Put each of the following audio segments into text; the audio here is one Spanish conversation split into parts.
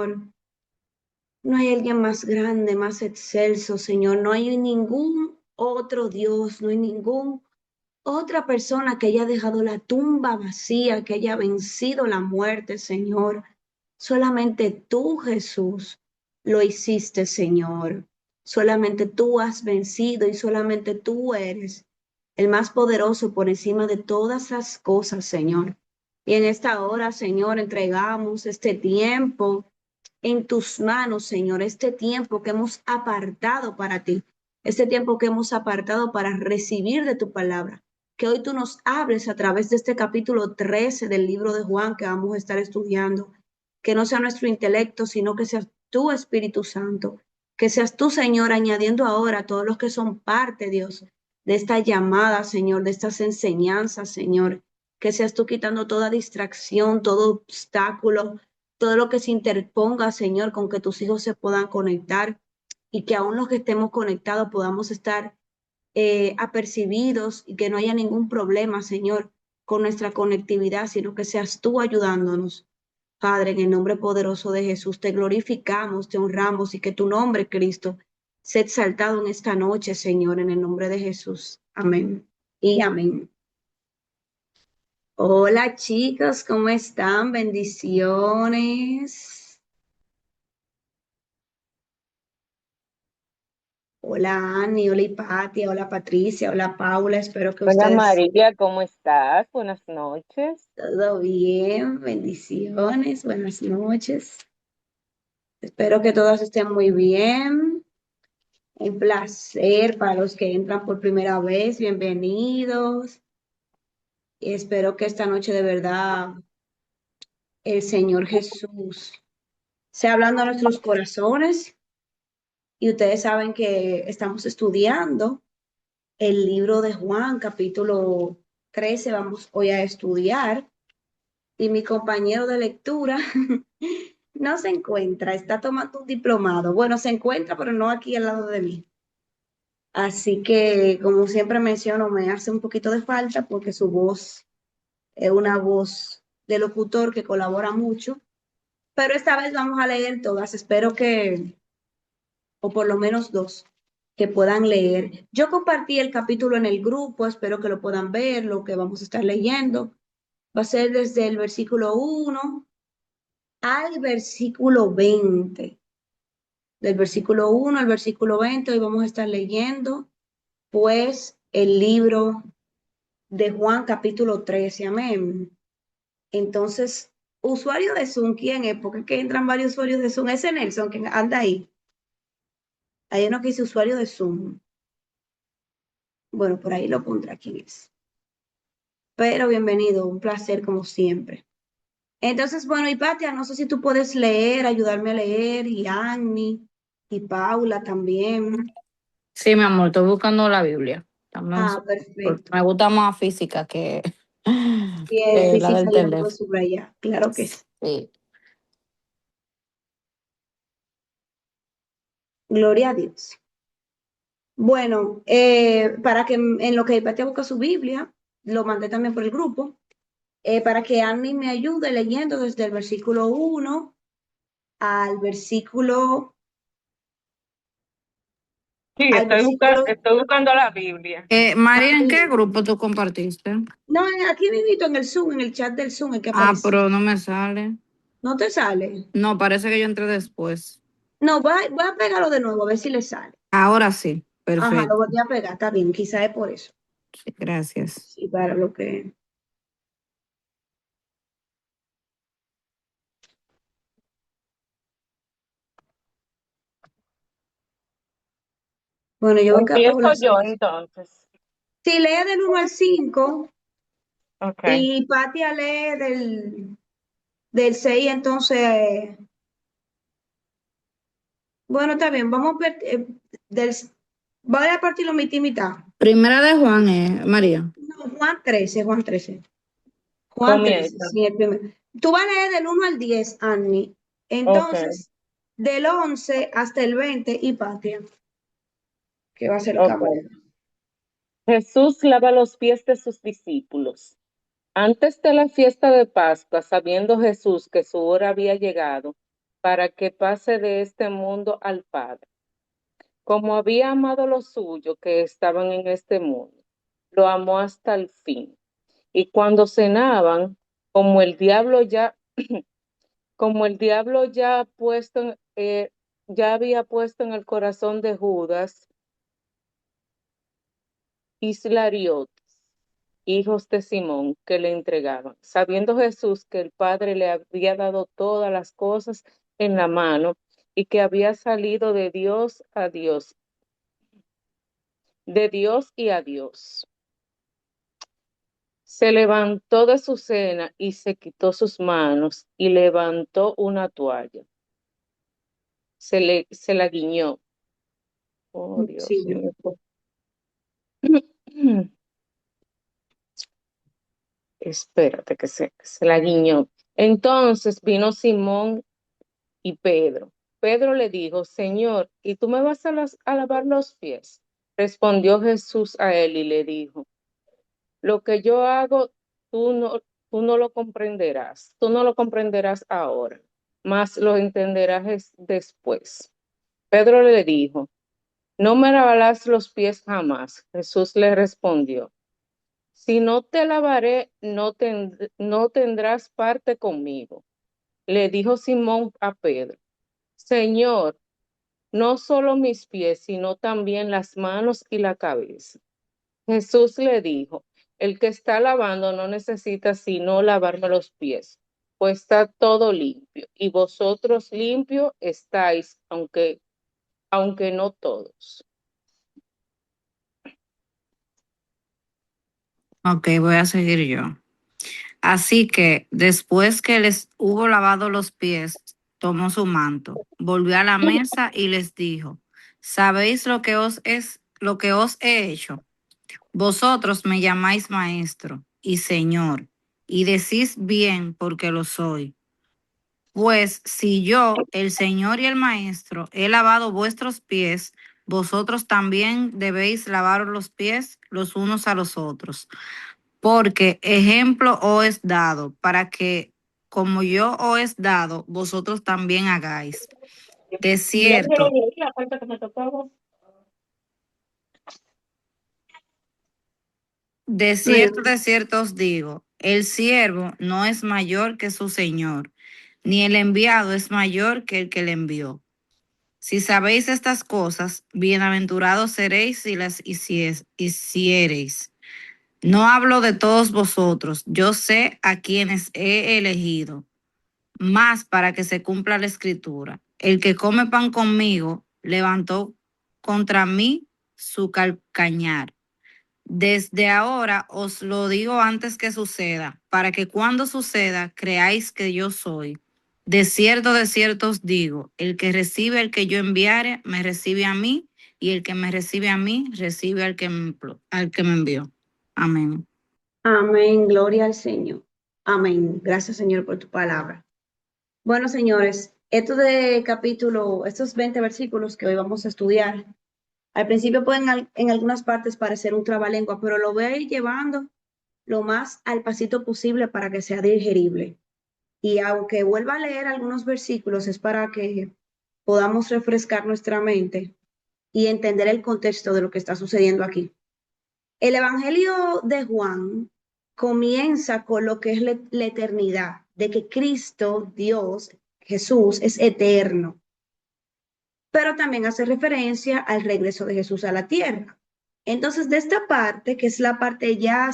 Señor. No hay alguien más grande, más excelso, Señor. No hay ningún otro Dios, no hay ningún otra persona que haya dejado la tumba vacía, que haya vencido la muerte, Señor. Solamente tú, Jesús, lo hiciste, Señor. Solamente tú has vencido y solamente tú eres el más poderoso por encima de todas las cosas, Señor. Y en esta hora, Señor, entregamos este tiempo en tus manos, Señor, este tiempo que hemos apartado para ti, este tiempo que hemos apartado para recibir de tu palabra. Que hoy tú nos hables a través de este capítulo 13 del libro de Juan que vamos a estar estudiando. Que no sea nuestro intelecto, sino que seas tú, Espíritu Santo. Que seas tú, Señor, añadiendo ahora a todos los que son parte, Dios, de esta llamada, Señor, de estas enseñanzas, Señor. Que seas tú quitando toda distracción, todo obstáculo, todo lo que se interponga, Señor, con que tus hijos se puedan conectar y que aún los que estemos conectados podamos estar apercibidos y que no haya ningún problema, Señor, con nuestra conectividad, sino que seas tú ayudándonos. Padre, en el nombre poderoso de Jesús, te glorificamos, te honramos y que tu nombre, Cristo, sea exaltado en esta noche, Señor, en el nombre de Jesús. Amén. Y amén. Hola chicos, ¿cómo están? Bendiciones. Hola Ani, hola Hipatia, hola Patricia, hola Paula, espero que Hola ustedes María, ¿cómo estás? Buenas noches. todo bien, bendiciones, buenas noches. Espero que todas estén muy bien. Un placer para los que entran por primera vez, bienvenidos. Y espero que esta noche de verdad el Señor Jesús sea hablando a nuestros corazones. Y ustedes saben que estamos estudiando el libro de Juan, capítulo 13, vamos hoy a estudiar. Y mi compañero de lectura no se encuentra, está tomando un diplomado. Bueno, se encuentra, pero no aquí al lado de mí. Así que, como siempre menciono, me hace un poquito de falta porque su voz es una voz de locutor que colabora mucho. Pero esta vez vamos a leer todas. Espero que, o por lo menos dos, que puedan leer. Yo compartí el capítulo en el grupo, espero que lo puedan ver, lo que vamos a estar leyendo. Va a ser desde el versículo 1 al versículo 20. Del versículo 1 al versículo 20, hoy vamos a estar leyendo, pues, el libro de Juan, capítulo 13. Amén. Entonces, usuario de Zoom, ¿quién es? Porque es que entran varios usuarios de Zoom. Ese Nelson que anda ahí. Hay uno que dice usuario de Zoom. Bueno, por ahí lo pondrá quién es. Pero bienvenido, un placer como siempre. Entonces, bueno, Hipatia, no sé si tú puedes leer, ayudarme a leer, y Annie, y Paula también. Sí, mi amor, estoy buscando la Biblia. Ah, Porque perfecto. me gusta más física que, Y que la física del y la puedo teléfono. subrayar, claro que sí. Sí. Gloria a Dios. Bueno, para que en lo que Hipatia busca su Biblia, lo mandé también por el grupo, para que Annie me ayude leyendo desde el versículo 1 al versículo, Sí, al versículo, estoy buscando la Biblia. María, ¿en qué grupo tú compartiste? no, aquí mismo en el Zoom, en el chat del Zoom, el que Ah, aparece. pero no me sale. ¿No te sale? No, parece que yo entré después. No, voy a pegarlo de nuevo, a ver si le sale. Ahora sí, Ajá, lo perfecto. volví a pegar, está bien, quizá es por eso. Sí, gracias. Sí, para lo que... Bueno, yo veo que a Empiezo Paula yo sí. entonces. Si lee del 1 al 5 Okay. y Patia lee del 6, entonces, bueno, está bien, vamos a ver, voy a partirlo mitad y mitad. Primera de Juan, María. No, Juan 13, Juan 13. Juan 13, Comienza. sí, el primero. Tú vas a leer del 1 al 10, Annie. Okay. Entonces, del 11 hasta el 20 y Patia, que va a ser el Okay. caballero. Jesús lava los pies de sus discípulos. Antes de la fiesta de Pascua, sabiendo Jesús que su hora había llegado, para que pase de este mundo al Padre. Como había amado los suyos que estaban en este mundo, lo amó hasta el fin. Y cuando cenaban, como el diablo ya, como el diablo ya había puesto en el corazón de Judas Iscariotes, hijos de Simón, que le entregaban, sabiendo Jesús que el Padre le había dado todas las cosas en la mano y que había salido de Dios a Dios, de Dios y a Dios. Se levantó de su cena y se quitó sus manos y levantó una toalla. Se la guiñó. Oh, Sí, Dios yo. mío. Espérate que se la guiñó. Entonces vino Simón y Pedro. Pedro le dijo, Señor, ¿y tú me vas a lavar los pies? Respondió Jesús a él y le dijo, lo que yo hago, tú no lo comprenderás, tú no lo comprenderás ahora, mas lo entenderás después. Pedro le dijo, no me lavarás los pies jamás. Jesús le respondió, si no te lavaré, no tendrás parte conmigo. Le dijo Simón a Pedro, Señor, no solo mis pies, sino también las manos y la cabeza. Jesús le dijo, el que está lavando no necesita sino lavarme los pies, pues está todo limpio, y vosotros limpios estáis, aunque no todos. Ok, voy a seguir yo. Así que después que les hubo lavado los pies, tomó su manto, volvió a la mesa y les dijo, ¿sabéis lo que os he hecho? Vosotros me llamáis maestro y señor, y decís bien porque lo soy. Pues si yo, el Señor y el Maestro, he lavado vuestros pies, vosotros también debéis lavaros los pies los unos a los otros. Porque ejemplo os es dado, para que, como yo os he dado, vosotros también hagáis. De cierto, La parte que me tocaba. de cierto os digo, el siervo no es mayor que su Señor, ni el enviado es mayor que el que le envió. Si sabéis estas cosas, bienaventurados seréis si las hiciereis. No hablo de todos vosotros, yo sé a quienes he elegido, mas para que se cumpla la escritura. El que come pan conmigo levantó contra mí su calcañar. Desde ahora os lo digo antes que suceda, para que cuando suceda creáis que yo soy. De cierto os digo, el que recibe al que yo enviare, me recibe a mí, y el que me recibe a mí, recibe al que me envió. Amén. Amén, gloria al Señor. Amén. Gracias, Señor, por tu palabra. Bueno, señores, estos 20 versículos que hoy vamos a estudiar, al principio pueden en algunas partes parecer un trabalengua, pero lo voy a ir llevando lo más al pasito posible para que sea digerible. Y aunque vuelva a leer algunos versículos, es para que podamos refrescar nuestra mente y entender el contexto de lo que está sucediendo aquí. El Evangelio de Juan comienza con lo que es la eternidad, de que Cristo, Dios, Jesús es eterno, pero también hace referencia al regreso de Jesús a la tierra. Entonces, de esta parte, que es la parte ya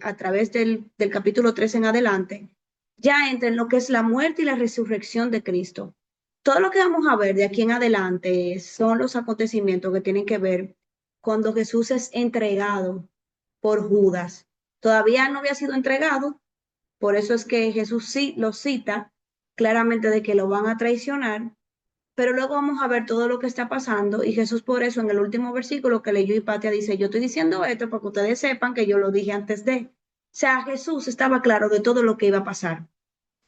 a través del capítulo 3 en adelante, ya entra en lo que es la muerte y la resurrección de Cristo. Todo lo que vamos a ver de aquí en adelante son los acontecimientos que tienen que ver cuando Jesús es entregado por Judas. Todavía no había sido entregado, por eso es que Jesús sí lo cita claramente de que lo van a traicionar, pero luego vamos a ver todo lo que está pasando y Jesús por eso en el último versículo que leyó Hipatia dice, yo estoy diciendo esto para que ustedes sepan que yo lo dije antes de. O sea, Jesús estaba claro de todo lo que iba a pasar,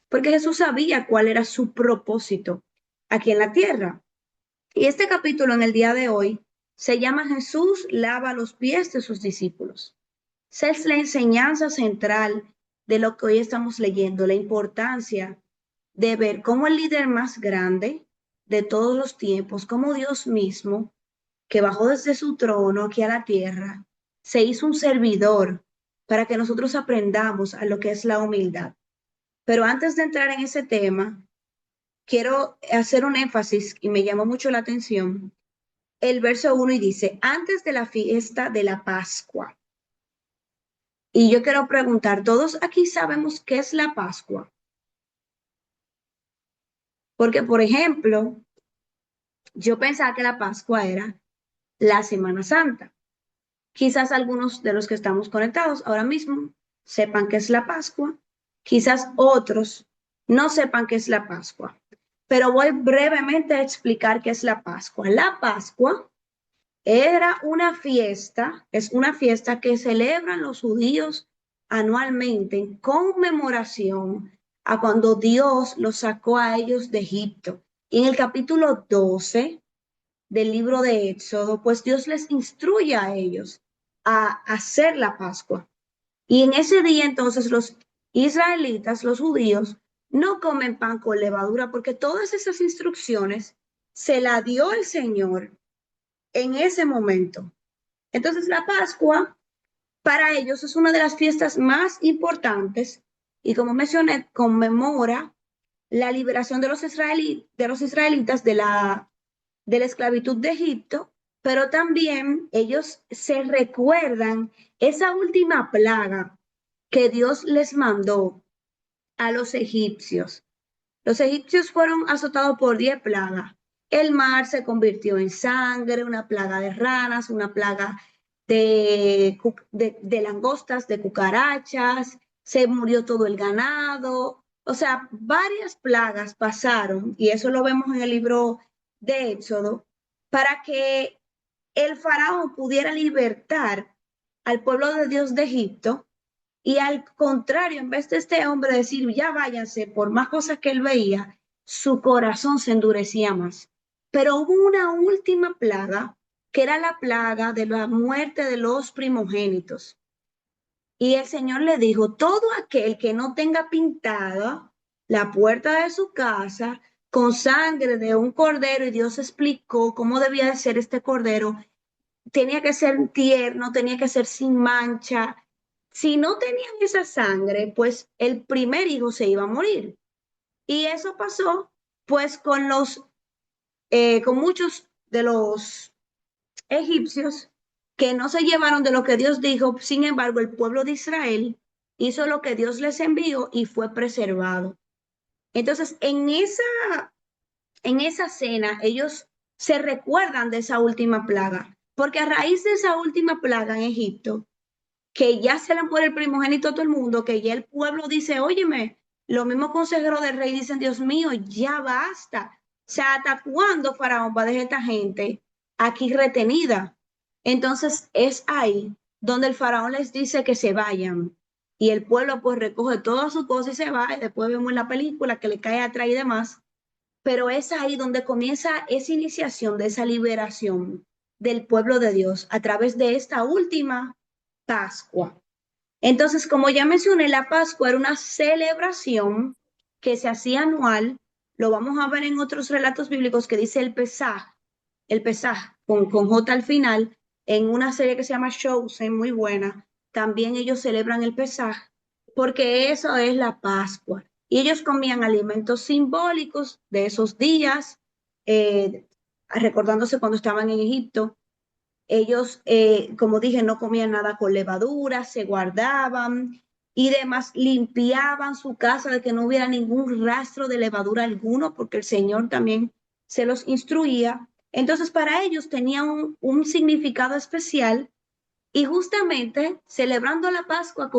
porque Jesús sabía cuál era su propósito aquí en la tierra. Y este capítulo en el día de hoy se llama Jesús lava los pies de sus discípulos. Esa es la enseñanza central de lo que hoy estamos leyendo, la importancia de ver cómo el líder más grande de todos los tiempos, como Dios mismo, que bajó desde su trono aquí a la tierra, se hizo un servidor para que nosotros aprendamos a lo que es la humildad. Pero antes de entrar en ese tema, quiero hacer un énfasis y me llamó mucho la atención el verso 1 y dice, antes de la fiesta de la Pascua. Y yo quiero preguntar, ¿todos aquí sabemos qué es la Pascua? Porque, por ejemplo, yo pensaba que la Pascua era la Semana Santa. Quizás algunos de los que estamos conectados ahora mismo sepan qué es la Pascua, quizás otros no sepan qué es la Pascua, pero voy brevemente a explicar qué es la Pascua. La Pascua era una fiesta, es una fiesta que celebran los judíos anualmente en conmemoración a cuando Dios los sacó a ellos de Egipto. Y en el capítulo 12 del libro de Éxodo, pues Dios les instruye a ellos a hacer la Pascua. Y en ese día entonces los israelitas, los judíos, no comen pan con levadura porque todas esas instrucciones se la dio el Señor en ese momento. Entonces la Pascua para ellos es una de las fiestas más importantes y como mencioné, conmemora la liberación de los israelitas de la esclavitud de Egipto, pero también ellos se recuerdan esa última plaga que Dios les mandó a los egipcios. Los egipcios fueron azotados por 10 plagas. El mar se convirtió en sangre, una plaga de ranas, una plaga de langostas, de cucarachas, se murió todo el ganado. O sea, varias plagas pasaron, y eso lo vemos en el libro de Éxodo, para que el faraón pudiera libertar al pueblo de Dios de Egipto y al contrario, en vez de este hombre decir, ya váyanse por más cosas que él veía, su corazón se endurecía más. Pero hubo una última plaga, que era la plaga de la muerte de los primogénitos. Y el Señor le dijo, todo aquel que no tenga pintada la puerta de su casa con sangre de un cordero, y Dios explicó cómo debía de ser este cordero, tenía que ser tierno, tenía que ser sin mancha. Si no tenían esa sangre, pues el primer hijo se iba a morir. Y eso pasó pues con muchos de los egipcios que no se llevaron de lo que Dios dijo. Sin embargo, el pueblo de Israel hizo lo que Dios les envió y fue preservado. Entonces, en esa cena, ellos se recuerdan de esa última plaga, porque a raíz de esa última plaga en Egipto, que ya se le muere el primogénito a todo el mundo, que ya el pueblo dice, óyeme, los mismos consejeros del rey dicen, Dios mío, ya basta. O sea, ¿hasta cuándo Faraón va a dejar a esta gente aquí retenida? Entonces es ahí donde el Faraón les dice que se vayan. Y el pueblo pues recoge todas sus cosas y se va. Y después vemos en la película que le cae atrás y demás. Pero es ahí donde comienza esa iniciación de esa liberación del pueblo de Dios a través de esta última Pascua. Entonces, como ya mencioné, la Pascua era una celebración que se hacía anual. Lo vamos a ver en otros relatos bíblicos que dice el Pesaj con J al final, en una serie que se llama Chosen, muy buena. También ellos celebran el Pesaj porque eso es la Pascua. Y ellos comían alimentos simbólicos de esos días, recordándose cuando estaban en Egipto. Ellos, como dije, no comían nada con levadura, se guardaban y demás, limpiaban su casa de que no hubiera ningún rastro de levadura alguno, porque el Señor también se los instruía. Entonces, para ellos tenía un significado especial, y justamente celebrando la Pascua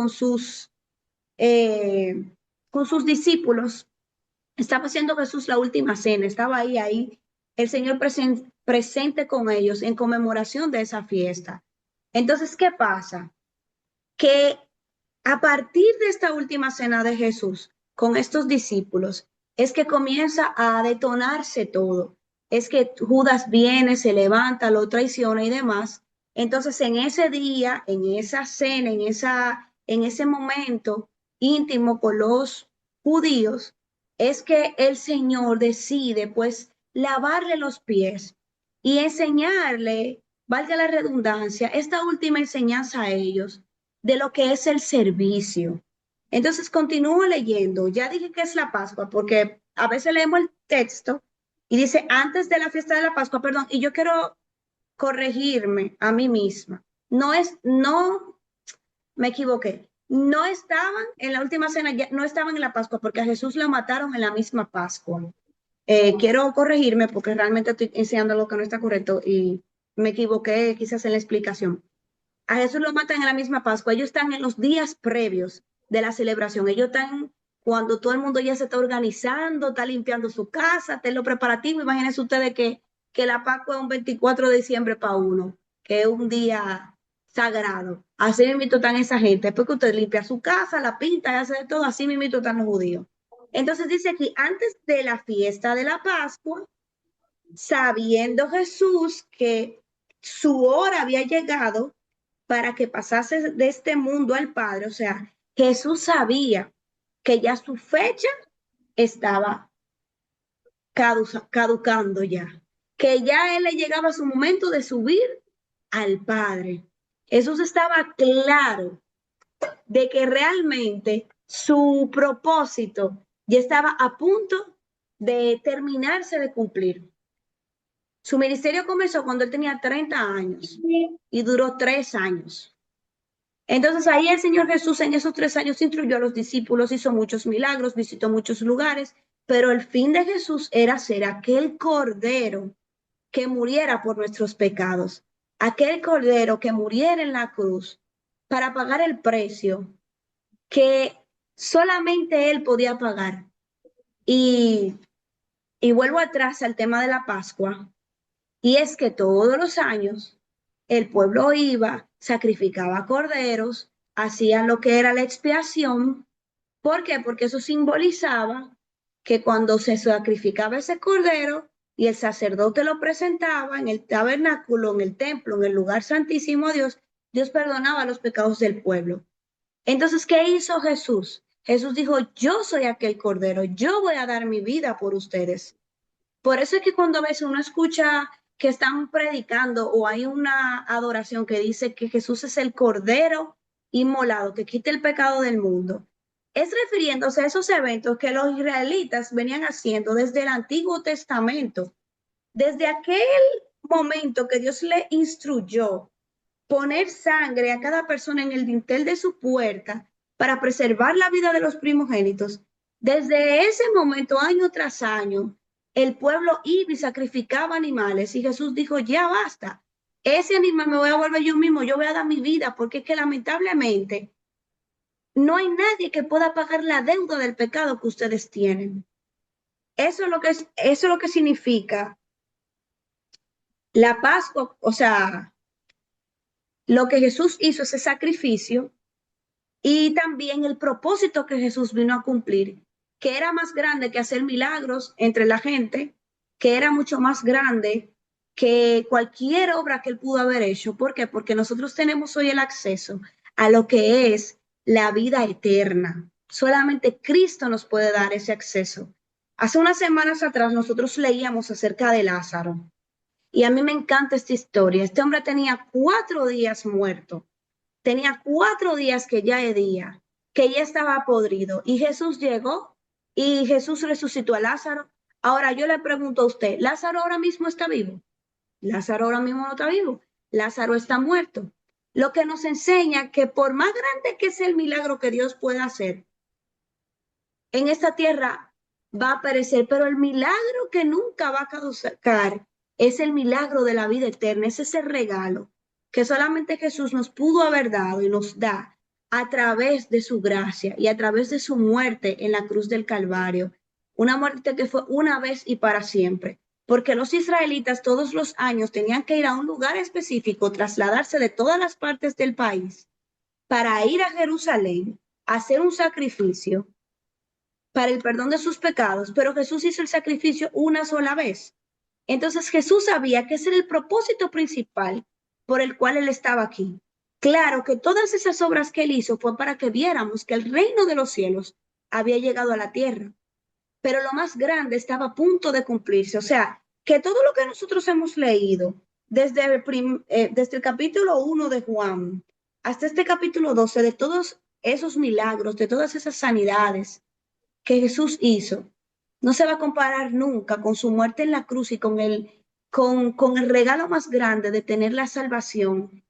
eh, con sus discípulos, estaba haciendo Jesús la última cena, estaba ahí, el Señor presente con ellos en conmemoración de esa fiesta. Entonces, ¿qué pasa? Que a partir de esta última cena de Jesús con estos discípulos, es que comienza a detonarse todo. Es que Judas viene, se levanta, lo traiciona y demás. Entonces, en ese día, en esa cena, en ese momento íntimo con los judíos, es que el Señor decide pues lavarle los pies y enseñarle, valga la redundancia, esta última enseñanza a ellos de lo que es el servicio. Entonces continúo leyendo, ya dije que es la Pascua, porque a veces leemos el texto y dice antes de la fiesta de la Pascua, perdón, y yo quiero corregirme a mí misma. No, me equivoqué. No estaban en la última cena, no estaban en la Pascua, porque a Jesús lo mataron en la misma Pascua. Quiero corregirme porque realmente estoy enseñando lo que no está correcto y me equivoqué quizás en la explicación. A Jesús lo matan en la misma Pascua. Ellos están en los días previos de la celebración. Ellos están cuando todo el mundo ya se está organizando, está limpiando su casa, está en lo preparativo. Imagínense ustedes que la Pascua es un 24 de diciembre para uno, que es un día sagrado. Así mismo están esa gente. Después que usted limpia su casa, la pinta y hace de todo, así mismo están los judíos. Entonces dice aquí, antes de la fiesta de la Pascua, sabiendo Jesús que su hora había llegado para que pasase de este mundo al Padre, o sea, Jesús sabía que ya su fecha estaba caducando ya, que ya él le llegaba su momento de subir al Padre. Jesús estaba claro de que realmente su propósito ya estaba a punto de terminarse de cumplir. Su ministerio comenzó cuando él tenía 30 años y duró 3 años. Entonces ahí el Señor Jesús en esos 3 años instruyó a los discípulos, hizo muchos milagros, visitó muchos lugares, pero el fin de Jesús era ser aquel cordero que muriera por nuestros pecados, aquel cordero que muriera en la cruz para pagar el precio que solamente él podía pagar. Y, y vuelvo atrás al tema de la Pascua, y es que todos los años el pueblo iba, sacrificaba corderos, hacía lo que era la expiación. ¿Por qué? Porque eso simbolizaba que cuando se sacrificaba ese cordero y el sacerdote lo presentaba en el tabernáculo, en el templo, en el lugar santísimo a Dios, Dios perdonaba los pecados del pueblo. Entonces, ¿qué hizo Jesús? Jesús dijo, yo soy aquel cordero, yo voy a dar mi vida por ustedes. Por eso es que cuando a veces uno escucha que están predicando o hay una adoración que dice que Jesús es el cordero inmolado que quita el pecado del mundo, es refiriéndose a esos eventos que los israelitas venían haciendo desde el Antiguo Testamento, desde aquel momento que Dios le instruyó poner sangre a cada persona en el dintel de su puerta para preservar la vida de los primogénitos. Desde ese momento, año tras año, el pueblo iba y sacrificaba animales y Jesús dijo, ya basta, ese animal me voy a volver yo mismo, yo voy a dar mi vida, porque es que lamentablemente no hay nadie que pueda pagar la deuda del pecado que ustedes tienen. Eso es lo que significa la Pascua, o sea, lo que Jesús hizo, ese sacrificio, y también el propósito que Jesús vino a cumplir, que era más grande que hacer milagros entre la gente, que era mucho más grande que cualquier obra que él pudo haber hecho. ¿Por qué? Porque nosotros tenemos hoy el acceso a lo que es la vida eterna. Solamente Cristo nos puede dar ese acceso. Hace unas semanas atrás nosotros leíamos acerca de Lázaro y a mí me encanta esta historia. Este hombre tenía 4 días muerto. Tenía 4 días que ya hedía, que ya estaba podrido. Y Jesús llegó y Jesús resucitó a Lázaro. Ahora yo le pregunto a usted, ¿Lázaro ahora mismo está vivo? Lázaro ahora mismo no está vivo. Lázaro está muerto. Lo que nos enseña que por más grande que sea el milagro que Dios pueda hacer, en esta tierra va a perecer, pero el milagro que nunca va a caducar es el milagro de la vida eterna, es ese regalo que solamente Jesús nos pudo haber dado y nos da a través de su gracia y a través de su muerte en la cruz del Calvario. Una muerte que fue una vez y para siempre, porque los israelitas todos los años tenían que ir a un lugar específico, trasladarse de todas las partes del país para ir a Jerusalén, hacer un sacrificio para el perdón de sus pecados, pero Jesús hizo el sacrificio una sola vez. Entonces Jesús sabía que ese era el propósito principal por el cual él estaba aquí. Claro que todas esas obras que él hizo fue para que viéramos que el reino de los cielos había llegado a la tierra. pero lo más grande estaba a punto de cumplirse. O sea, que todo lo que nosotros hemos leído desde el capítulo 1 de Juan hasta este capítulo 12, de todos esos milagros, de todas esas sanidades que Jesús hizo, no se va a comparar nunca con su muerte en la cruz y con el regalo más grande de tener la salvación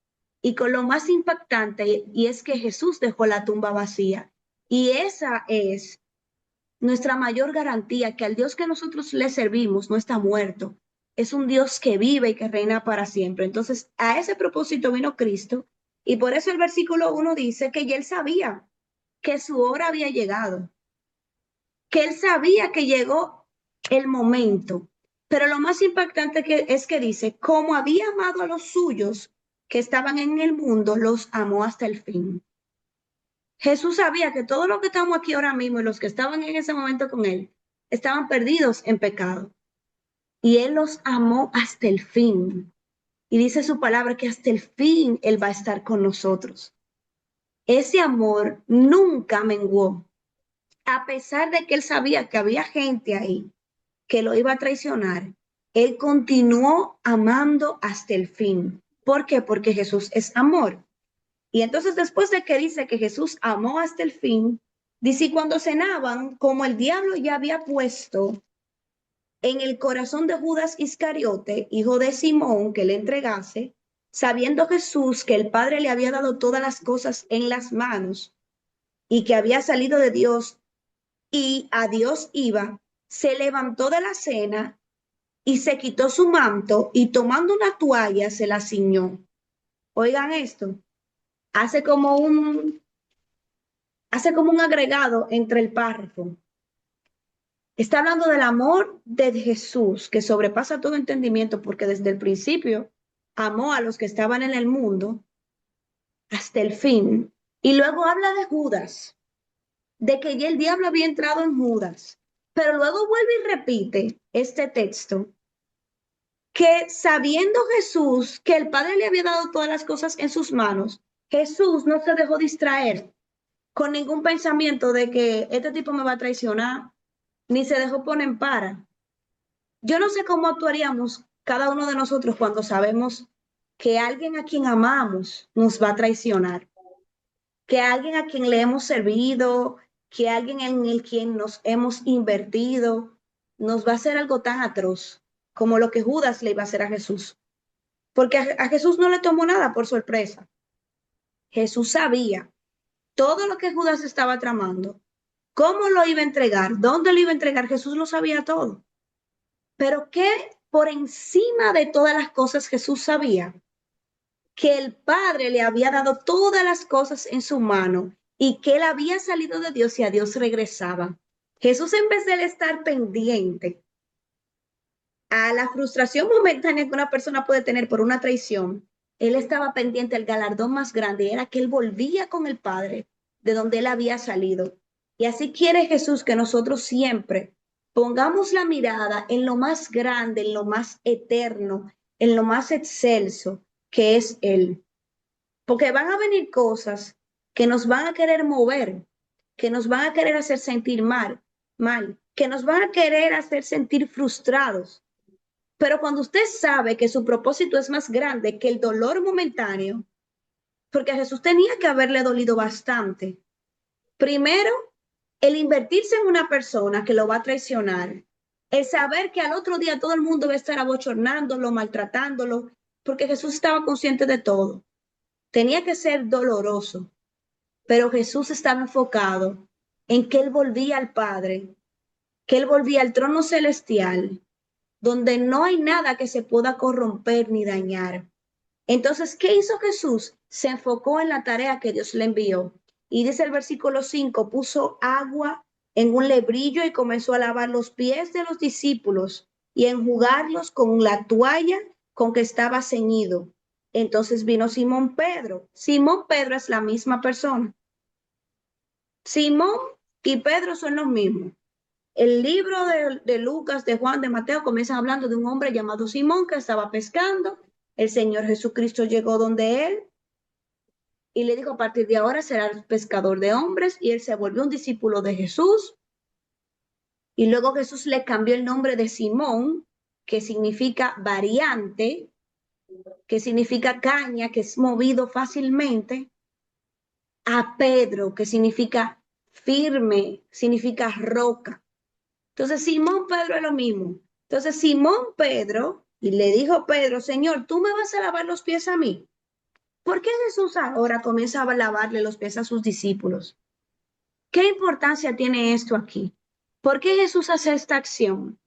y con lo más impactante, y es que Jesús dejó la tumba vacía. Y esa es nuestra mayor garantía, que al Dios que nosotros le servimos no está muerto, es un Dios que vive y que reina para siempre. Entonces, a ese propósito vino Cristo, y por eso el versículo 1 dice que ya él sabía que su hora había llegado, que él sabía que llegó el momento. Pero lo más impactante es que dice, como había amado a los suyos que estaban en el mundo, los amó hasta el fin. Jesús sabía que todos los que estamos aquí ahora mismo y los que estaban en ese momento con él estaban perdidos en pecado. Y él los amó hasta el fin. Y dice su palabra que hasta el fin él va a estar con nosotros. Ese amor nunca menguó, a pesar de que él sabía que había gente ahí que lo iba a traicionar. Él continuó amando hasta el fin. ¿Por qué? Porque Jesús es amor. Y entonces después de que dice que Jesús amó hasta el fin, dice, y cuando cenaban, como el diablo ya había puesto en el corazón de Judas Iscariote, hijo de Simón, que le entregase, sabiendo Jesús que el Padre le había dado todas las cosas en las manos y que había salido de Dios y a Dios iba, se levantó de la cena y se quitó su manto y tomando una toalla se la ciñó. Oigan esto, hace como un agregado entre el párrafo. Está hablando del amor de Jesús que sobrepasa todo entendimiento, porque desde el principio amó a los que estaban en el mundo hasta el fin. Y luego habla de Judas, de que ya el diablo había entrado en Judas. Pero luego vuelve y repite este texto, que sabiendo Jesús que el Padre le había dado todas las cosas en sus manos, Jesús no se dejó distraer con ningún pensamiento de que este tipo me va a traicionar, ni se dejó poner en para. Yo no sé cómo actuaríamos cada uno de nosotros cuando sabemos que alguien a quien amamos nos va a traicionar, que alguien a quien le hemos servido, que alguien en el quien nos hemos invertido, nos va a hacer algo tan atroz como lo que Judas le iba a hacer a Jesús. Porque a Jesús no le tomó nada por sorpresa. Jesús sabía todo lo que Judas estaba tramando, cómo lo iba a entregar, dónde lo iba a entregar, Jesús lo sabía todo. Pero que por encima de todas las cosas Jesús sabía que el Padre le había dado todas las cosas en su mano y que él había salido de Dios y a Dios regresaba. Jesús, en vez de él estar pendiente a la frustración momentánea que una persona puede tener por una traición, él estaba pendiente al galardón más grande, era que él volvía con el Padre de donde él había salido. Y así quiere Jesús que nosotros siempre pongamos la mirada en lo más grande, en lo más eterno, en lo más excelso que es Él. Porque van a venir cosas que nos van a querer mover, que nos van a querer hacer sentir mal, que nos van a querer hacer sentir frustrados. Pero cuando usted sabe que su propósito es más grande que el dolor momentáneo, porque a Jesús tenía que haberle dolido bastante. Primero, el invertirse en una persona que lo va a traicionar, el saber que al otro día todo el mundo va a estar abochornándolo, maltratándolo, porque Jesús estaba consciente de todo. Tenía que ser doloroso, pero Jesús estaba enfocado en que él volvía al Padre, que él volvía al trono celestial, donde no hay nada que se pueda corromper ni dañar. Entonces, ¿qué hizo Jesús? Se enfocó en la tarea que Dios le envió. Y dice el versículo 5, puso agua en un lebrillo y comenzó a lavar los pies de los discípulos y a enjugarlos con la toalla con que estaba ceñido. Entonces vino Simón Pedro. Simón Pedro es la misma persona. Simón y Pedro son los mismos. El libro de Lucas, de Juan, de Mateo comienzan hablando de un hombre llamado Simón que estaba pescando. El Señor Jesucristo llegó donde él y le dijo, a partir de ahora serás pescador de hombres, y él se volvió un discípulo de Jesús. Y luego Jesús le cambió el nombre de Simón, que significa variante, que significa caña, que es movido fácilmente, a Pedro, que significa firme, significa roca. Entonces, Simón Pedro es lo mismo. Entonces, Simón Pedro, y le dijo Pedro, Señor, ¿tú me vas a lavar los pies a mí? ¿Por qué Jesús ahora comienza a lavarle los pies a sus discípulos? ¿Qué importancia tiene esto aquí? ¿Por qué Jesús hace esta acción?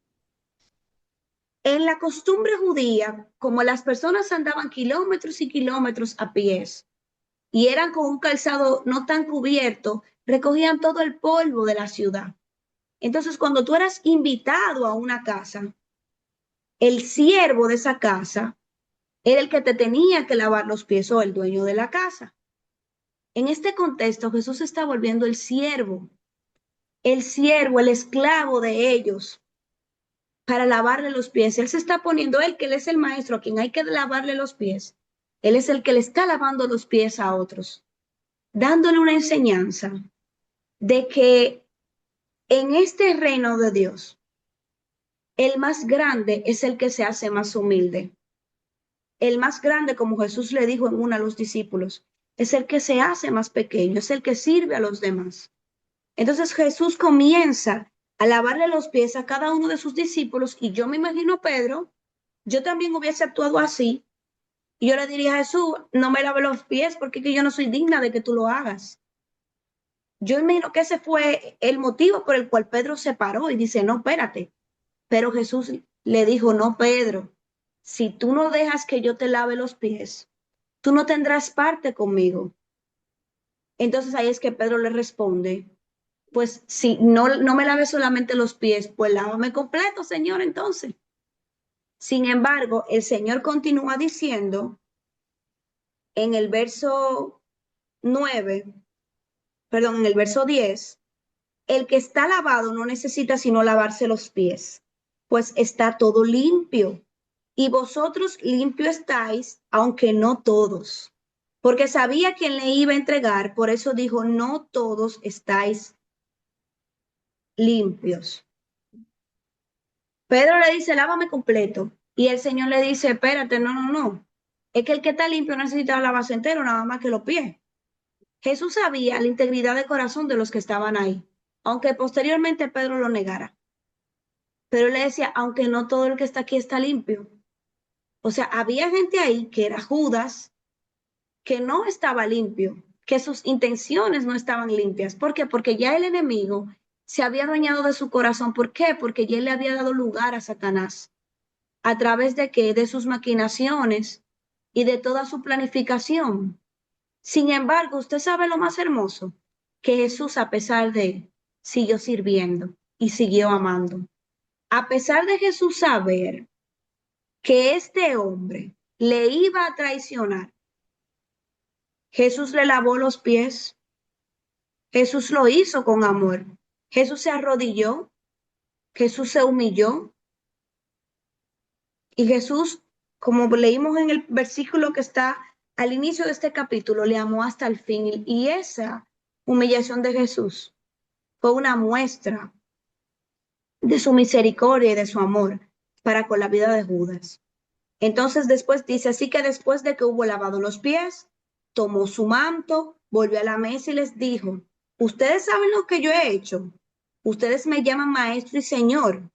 En la costumbre judía, como las personas andaban kilómetros y kilómetros a pies y eran con un calzado no tan cubierto, recogían todo el polvo de la ciudad. Entonces, cuando tú eras invitado a una casa, el siervo de esa casa era el que te tenía que lavar los pies o el dueño de la casa. En este contexto, Jesús está volviendo el siervo, el esclavo de ellos, para lavarle los pies. Él se está poniendo, él, que él es el maestro a quien hay que lavarle los pies. Él es el que le está lavando los pies a otros, dándole una enseñanza de que en este reino de Dios, el más grande es el que se hace más humilde. El más grande, como Jesús le dijo en uno a los discípulos, es el que se hace más pequeño, es el que sirve a los demás. Entonces Jesús comienza a lavarle los pies a cada uno de sus discípulos y yo me imagino Pedro, yo también hubiese actuado así y yo le diría a Jesús, no me lave los pies porque yo no soy digna de que tú lo hagas. Yo imagino que ese fue el motivo por el cual Pedro se paró y dice, no, espérate. Pero Jesús le dijo, no, Pedro, si tú no dejas que yo te lave los pies, tú no tendrás parte conmigo. Entonces ahí es que Pedro le responde, pues si no me laves solamente los pies, pues lávame completo, Señor, entonces. Sin embargo, el Señor continúa diciendo en el verso 9, perdón, en el verso 10, el que está lavado no necesita sino lavarse los pies, pues está todo limpio. Y vosotros limpios estáis, aunque no todos. Porque sabía quién le iba a entregar, por eso dijo, no todos estáis limpios. Pedro le dice, lávame completo. Y el Señor le dice, espérate, no. Es que el que está limpio necesita lavarse entero, nada más que los pies. Jesús sabía la integridad de corazón de los que estaban ahí, aunque posteriormente Pedro lo negara. Pero le decía, aunque no todo el que está aquí está limpio. O sea, había gente ahí que era Judas, que no estaba limpio, que sus intenciones no estaban limpias. ¿Por qué? Porque ya el enemigo se había adueñado de su corazón. ¿Por qué? Porque ya le había dado lugar a Satanás. ¿A través de qué? De sus maquinaciones y de toda su planificación. Sin embargo, usted sabe lo más hermoso, que Jesús, a pesar de, siguió sirviendo y siguió amando. A pesar de Jesús saber que este hombre le iba a traicionar, Jesús le lavó los pies, Jesús lo hizo con amor, Jesús se arrodilló, Jesús se humilló y Jesús, como leímos en el versículo que está al inicio de este capítulo, le amó hasta el fin y esa humillación de Jesús fue una muestra de su misericordia y de su amor para con la vida de Judas. Entonces después dice, así que después de que hubo lavado los pies, tomó su manto, volvió a la mesa y les dijo, ustedes saben lo que yo he hecho. Ustedes me llaman maestro y señor,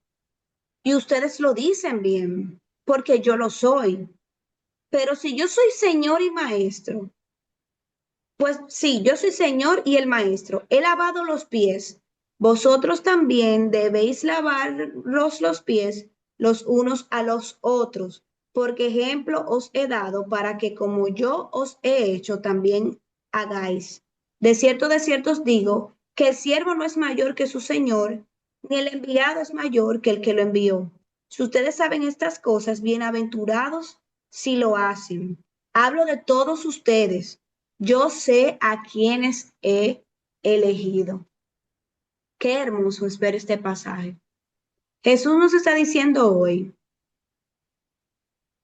y ustedes lo dicen bien, porque yo lo soy. Pero si yo soy señor y maestro, pues sí, yo soy señor y el maestro. He lavado los pies. Vosotros también debéis lavaros los pies los unos a los otros, porque ejemplo os he dado para que como yo os he hecho, también hagáis. De cierto os digo que el siervo no es mayor que su señor, ni el enviado es mayor que el que lo envió. Si ustedes saben estas cosas, bienaventurados si lo hacen. Hablo de todos ustedes. Yo sé a quienes he elegido. Qué hermoso es ver este pasaje. Jesús nos está diciendo hoy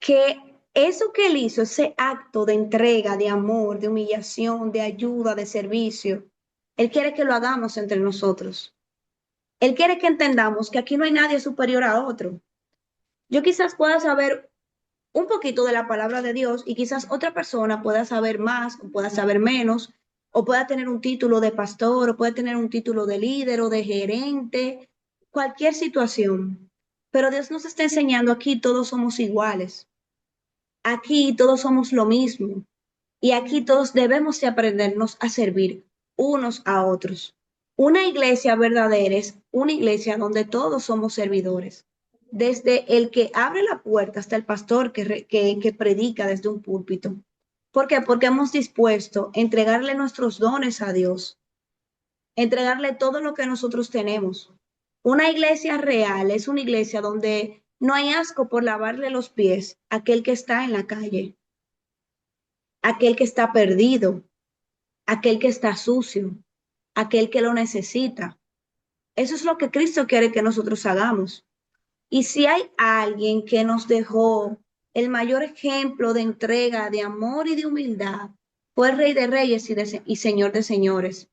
que eso que él hizo, ese acto de entrega, de amor, de humillación, de ayuda, de servicio, él quiere que lo hagamos entre nosotros. Él quiere que entendamos que aquí no hay nadie superior a otro. Yo quizás pueda saber un poquito de la palabra de Dios y quizás otra persona pueda saber más o pueda saber menos o pueda tener un título de pastor o pueda tener un título de líder o de gerente, cualquier situación. Pero Dios nos está enseñando aquí todos somos iguales. Aquí todos somos lo mismo y aquí todos debemos de aprendernos a servir unos a otros. Una iglesia verdadera es una iglesia donde todos somos servidores, desde el que abre la puerta hasta el pastor que predica desde un púlpito. ¿Por qué? Porque hemos dispuesto a entregarle nuestros dones a Dios, entregarle todo lo que nosotros tenemos. Una iglesia real es una iglesia donde no hay asco por lavarle los pies a aquel que está en la calle, aquel que está perdido, aquel que está sucio, aquel que lo necesita. Eso es lo que Cristo quiere que nosotros hagamos. Y si hay alguien que nos dejó el mayor ejemplo de entrega, de amor y de humildad, fue el Rey de Reyes y Señor de Señores.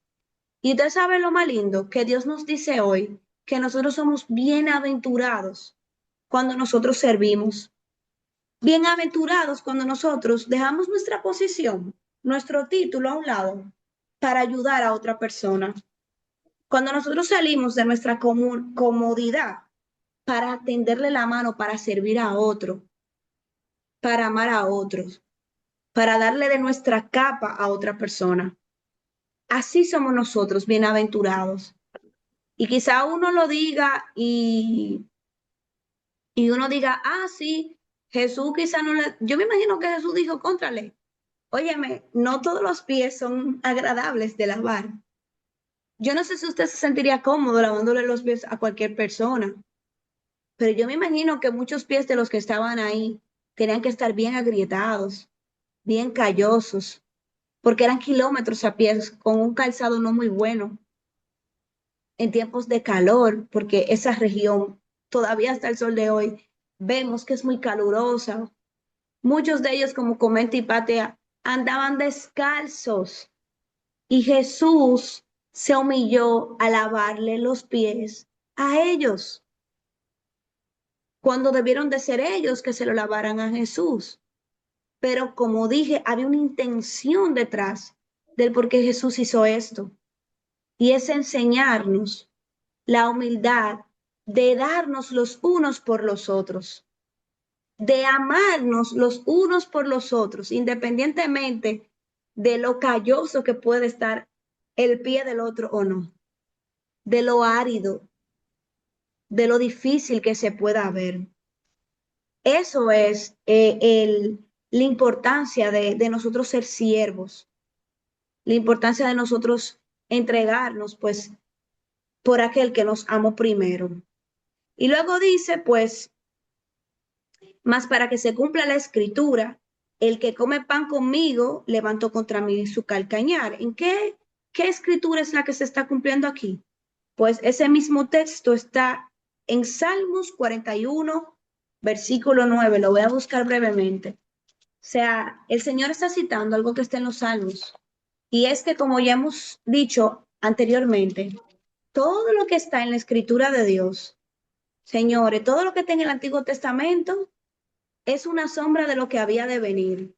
Y usted sabe lo más lindo, que Dios nos dice hoy que nosotros somos bienaventurados cuando nosotros servimos. Bienaventurados cuando nosotros dejamos nuestra posición, nuestro título a un lado para ayudar a otra persona. Cuando nosotros salimos de nuestra comodidad para tenderle la mano, para servir a otro, para amar a otros, para darle de nuestra capa a otra persona. Así somos nosotros, bienaventurados. Y quizá uno lo diga y uno diga, ah, sí, Jesús quizá no le... Yo me imagino que Jesús dijo, contrale, óyeme, no todos los pies son agradables de lavar. Yo no sé si usted se sentiría cómodo lavándole los pies a cualquier persona, pero yo me imagino que muchos pies de los que estaban ahí tenían que estar bien agrietados, bien callosos, porque eran kilómetros a pies con un calzado no muy bueno en tiempos de calor, porque esa región todavía hasta el sol de hoy vemos que es muy calurosa. Muchos de ellos, como comenta Hipatia, andaban descalzos y Jesús se humilló a lavarle los pies a ellos, cuando debieron de ser ellos que se lo lavaran a Jesús. Pero como dije, había una intención detrás del por qué Jesús hizo esto. Y es enseñarnos la humildad de darnos los unos por los otros, de amarnos los unos por los otros, independientemente de lo calloso que puede estar el pie del otro o no, de lo árido, de lo difícil que se pueda ver. Eso es la importancia de nosotros ser siervos, la importancia de nosotros entregarnos, pues, por aquel que nos amó primero. Y luego dice, pues, mas para que se cumpla la escritura, el que come pan conmigo levantó contra mí su calcañar. ¿En qué escritura es la que se está cumpliendo aquí? Pues ese mismo texto está en Salmos 41, versículo 9. Lo voy a buscar brevemente. O sea, el Señor está citando algo que está en los Salmos. Y es que, como ya hemos dicho anteriormente, todo lo que está en la escritura de Dios, señores, todo lo que está en el Antiguo Testamento es una sombra de lo que había de venir.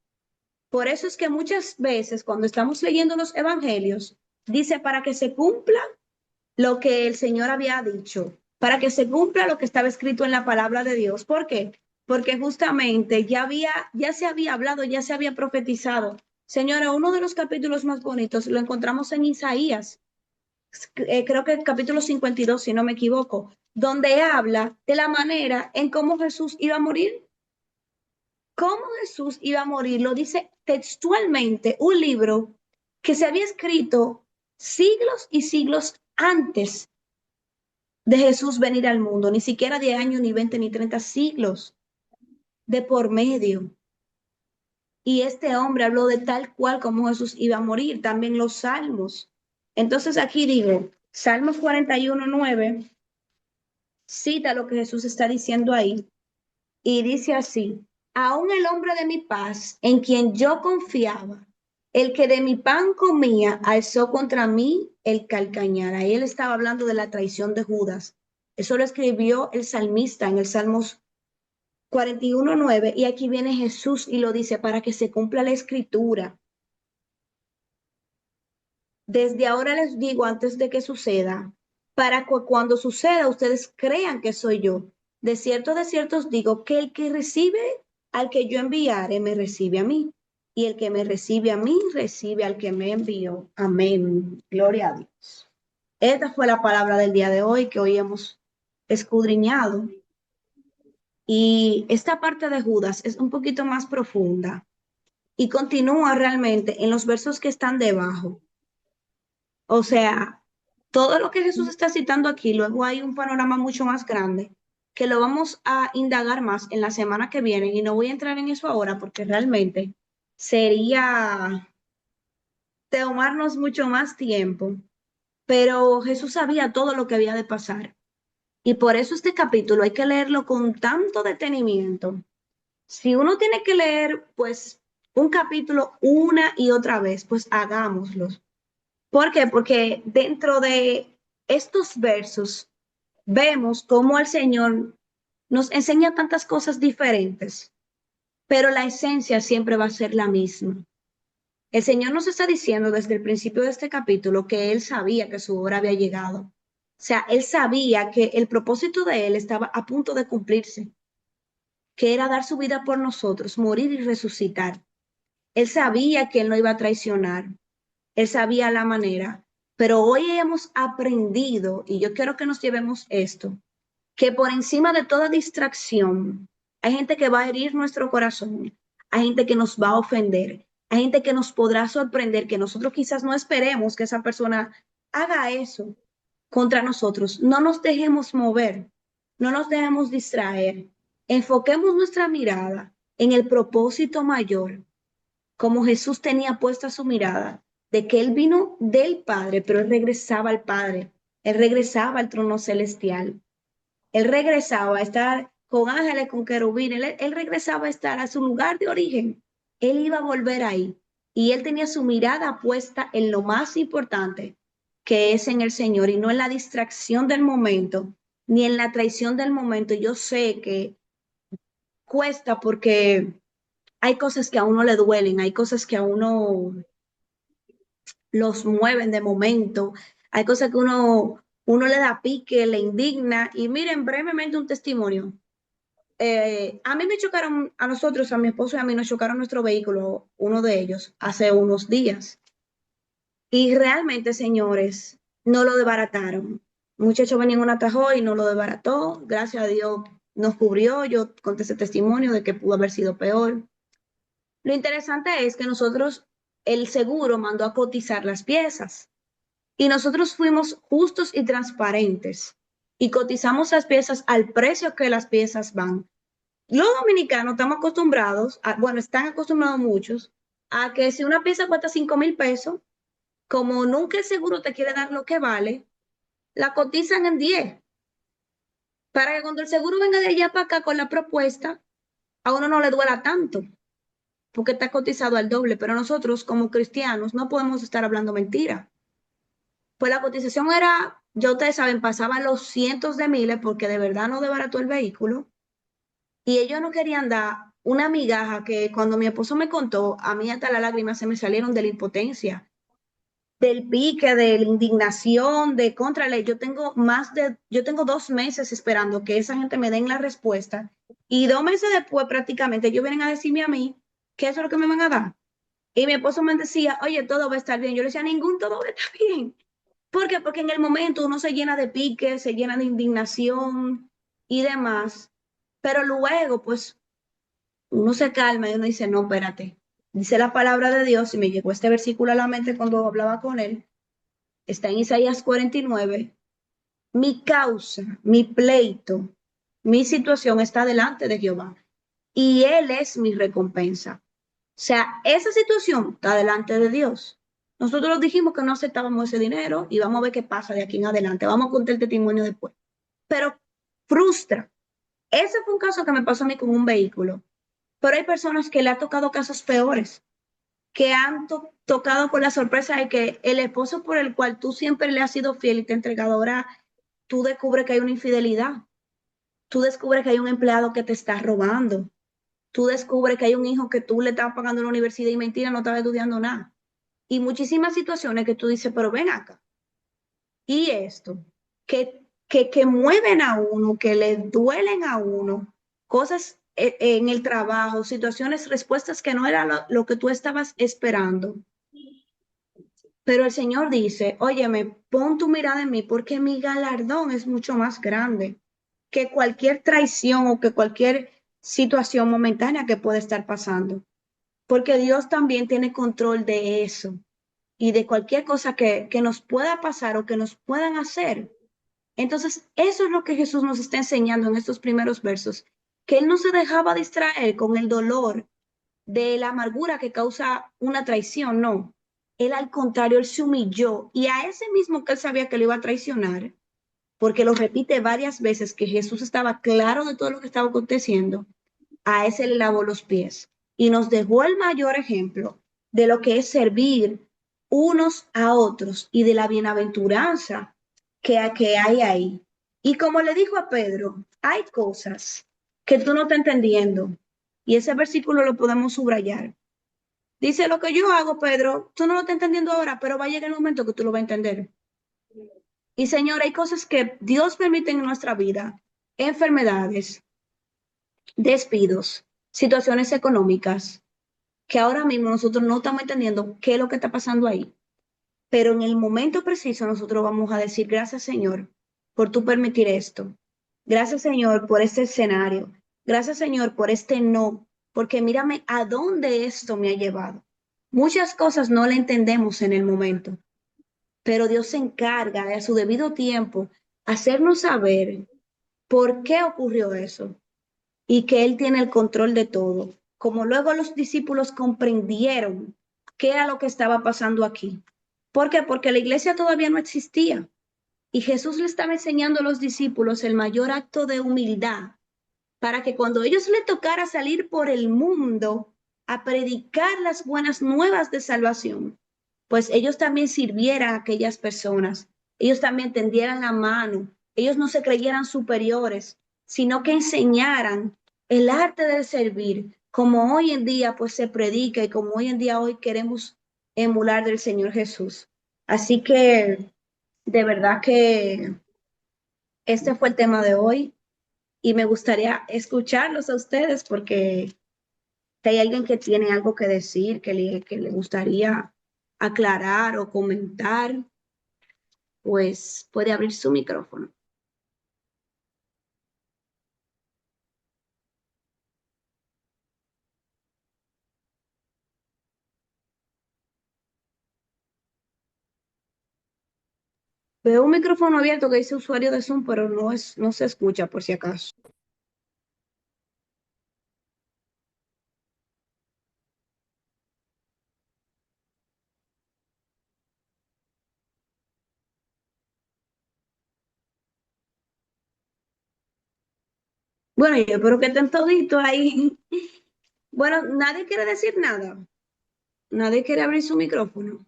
Por eso es que muchas veces cuando estamos leyendo los evangelios, dice para que se cumpla lo que el Señor había dicho, para que se cumpla lo que estaba escrito en la palabra de Dios. ¿Por qué? Porque justamente ya se había hablado, ya se había profetizado. Señora, uno de los capítulos más bonitos lo encontramos en Isaías, creo que el capítulo 52, si no me equivoco, donde habla de la manera en cómo Jesús iba a morir. Cómo Jesús iba a morir, lo dice textualmente un libro que se había escrito siglos y siglos antes de Jesús venir al mundo, ni siquiera 10 años, ni 20, ni 30 siglos de por medio. Y este hombre habló de tal cual como Jesús iba a morir, también los salmos. Entonces aquí digo, Salmos 41:9 cita lo que Jesús está diciendo ahí y dice así: aún el hombre de mi paz, en quien yo confiaba, El que de mi pan comía alzó contra mí el calcañar. Ahí él estaba hablando de la traición de Judas. Eso lo escribió el salmista en el Salmos 41:9. Y aquí viene Jesús y lo dice para que se cumpla la escritura. Desde ahora les digo antes de que suceda, para que cuando suceda ustedes crean que soy yo. De cierto os digo que el que recibe al que yo enviare, me recibe a mí. Y el que me recibe a mí, recibe al que me envió. Amén. Gloria a Dios. Esta fue la palabra del día de hoy que hoy hemos escudriñado. Y esta parte de Judas es un poquito más profunda y continúa realmente en los versos que están debajo. O sea, todo lo que Jesús está citando aquí, luego hay un panorama mucho más grande que lo vamos a indagar más en la semana que viene y no voy a entrar en eso ahora porque realmente sería tomarnos mucho más tiempo, pero Jesús sabía todo lo que había de pasar y por eso este capítulo hay que leerlo con tanto detenimiento. Si uno tiene que leer pues un capítulo una y otra vez, pues hagámoslo. ¿Por qué? Porque dentro de estos versos vemos cómo el Señor nos enseña tantas cosas diferentes, pero la esencia siempre va a ser la misma. El Señor nos está diciendo desde el principio de este capítulo que Él sabía que su hora había llegado. O sea, Él sabía que el propósito de Él estaba a punto de cumplirse, que era dar su vida por nosotros, morir y resucitar. Él sabía que Él no iba a traicionar. Él sabía la manera, pero hoy hemos aprendido, y yo quiero que nos llevemos esto, que por encima de toda distracción, hay gente que va a herir nuestro corazón, hay gente que nos va a ofender, hay gente que nos podrá sorprender, que nosotros quizás no esperemos que esa persona haga eso contra nosotros. No nos dejemos mover, no nos dejemos distraer, enfoquemos nuestra mirada en el propósito mayor como Jesús tenía puesta su mirada, de que Él vino del Padre, pero Él regresaba al Padre, Él regresaba al trono celestial, Él regresaba a estar con ángeles, con querubines, él regresaba a estar a su lugar de origen, Él iba a volver ahí y Él tenía su mirada puesta en lo más importante, que es en el Señor y no en la distracción del momento, ni en la traición del momento. Yo sé que cuesta porque hay cosas que a uno le duelen, hay cosas que a uno los mueven de momento, hay cosas que uno le da pique, le indigna. Y miren, brevemente un testimonio. A mí me chocaron, a nosotros, a mi esposo y a mí nos chocaron nuestro vehículo, uno de ellos, hace unos días. Y realmente, señores, no lo desbarataron. Un muchacho venía en un atajo y no lo desbarató. Gracias a Dios nos cubrió. Yo conté ese testimonio de que pudo haber sido peor. Lo interesante es que nosotros, el seguro mandó a cotizar las piezas y nosotros fuimos justos y transparentes y cotizamos las piezas al precio que las piezas van. Los dominicanos estamos acostumbrados, bueno, están acostumbrados muchos, a que si una pieza cuesta 5,000 pesos, como nunca el seguro te quiere dar lo que vale, la cotizan en 10, para que cuando el seguro venga de allá para acá con la propuesta, a uno no le duela tanto porque está cotizado al doble, pero nosotros como cristianos no podemos estar hablando mentira. Pues la cotización era, ya ustedes saben, pasaban los cientos de miles porque de verdad no desbarató el vehículo y ellos no querían dar una migaja que cuando mi esposo me contó, a mí hasta las lágrimas se me salieron de la impotencia, del pique, de la indignación, de contrale. Yo tengo 2 meses esperando que esa gente me den la respuesta y 2 meses después prácticamente ellos vienen a decirme a mí que eso es lo que me van a dar. Y mi esposo me decía, oye, todo va a estar bien. Yo le decía, ningún todo va a estar bien. ¿Por qué? Porque en el momento uno se llena de pique, se llena de indignación y demás. Pero luego, pues, uno se calma y uno dice, no, espérate. Dice la palabra de Dios y me llegó este versículo a la mente cuando hablaba con él. Está en Isaías 49. Mi causa, mi pleito, mi situación está delante de Jehová y Él es mi recompensa. O sea, esa situación está delante de Dios. Nosotros dijimos que no aceptábamos ese dinero y vamos a ver qué pasa de aquí en adelante. Vamos a contar el testimonio después. Pero frustra. Ese fue un caso que me pasó a mí con un vehículo. Pero hay personas que le ha tocado casos peores, que han tocado con la sorpresa de que el esposo por el cual tú siempre le has sido fiel y te has entregado, ahora tú descubres que hay una infidelidad, tú descubres que hay un empleado que te está robando, tú descubres que hay un hijo que tú le estás pagando la universidad y mentira, no estaba estudiando nada. Y muchísimas situaciones que tú dices, pero ven acá. Y esto, que mueven a uno, que le duelen a uno, cosas en el trabajo, situaciones, respuestas que no era lo que tú estabas esperando. Pero el Señor dice, óyeme, pon tu mirada en mí porque mi galardón es mucho más grande que cualquier traición o que cualquier situación momentánea que pueda estar pasando. Porque Dios también tiene control de eso y de cualquier cosa que nos pueda pasar o que nos puedan hacer. Entonces, eso es lo que Jesús nos está enseñando en estos primeros versos, que Él no se dejaba distraer con el dolor de la amargura que causa una traición, no. Él al contrario, Él se humilló y a ese mismo que Él sabía que lo iba a traicionar, porque lo repite varias veces que Jesús estaba claro de todo lo que estaba aconteciendo, a ese le lavó los pies y nos dejó el mayor ejemplo de lo que es servir unos a otros y de la bienaventuranza que hay ahí. Y como le dijo a Pedro, hay cosas que tú no estás entendiendo. Y ese versículo lo podemos subrayar. Dice, lo que yo hago, Pedro, tú no lo estás entendiendo ahora, pero va a llegar el momento que tú lo vas a entender. Y Señor, hay cosas que Dios permite en nuestra vida, enfermedades, despidos, situaciones económicas, que ahora mismo nosotros no estamos entendiendo qué es lo que está pasando ahí. Pero en el momento preciso nosotros vamos a decir, gracias Señor por tú permitir esto. Gracias Señor por este escenario. Gracias Señor por este no, porque mírame a dónde esto me ha llevado. Muchas cosas no le entendemos en el momento, pero Dios se encarga de a su debido tiempo hacernos saber por qué ocurrió eso y que Él tiene el control de todo. Como luego los discípulos comprendieron qué era lo que estaba pasando aquí. ¿Por qué? Porque la iglesia todavía no existía y Jesús le estaba enseñando a los discípulos el mayor acto de humildad para que cuando ellos le tocara salir por el mundo a predicar las buenas nuevas de salvación, pues ellos también sirvieran a aquellas personas, ellos también tendieran la mano, ellos no se creyeran superiores, sino que enseñaran el arte de servir, como hoy en día pues se predica y como hoy en día hoy queremos emular del Señor Jesús. Así que de verdad que este fue el tema de hoy y me gustaría escucharlos a ustedes porque si hay alguien que tiene algo que decir, que le gustaría aclarar o comentar, pues puede abrir su micrófono. Veo un micrófono abierto que dice usuario de Zoom, pero no se escucha por si acaso. Bueno, yo espero que estén toditos ahí. Bueno, nadie quiere decir nada. Nadie quiere abrir su micrófono.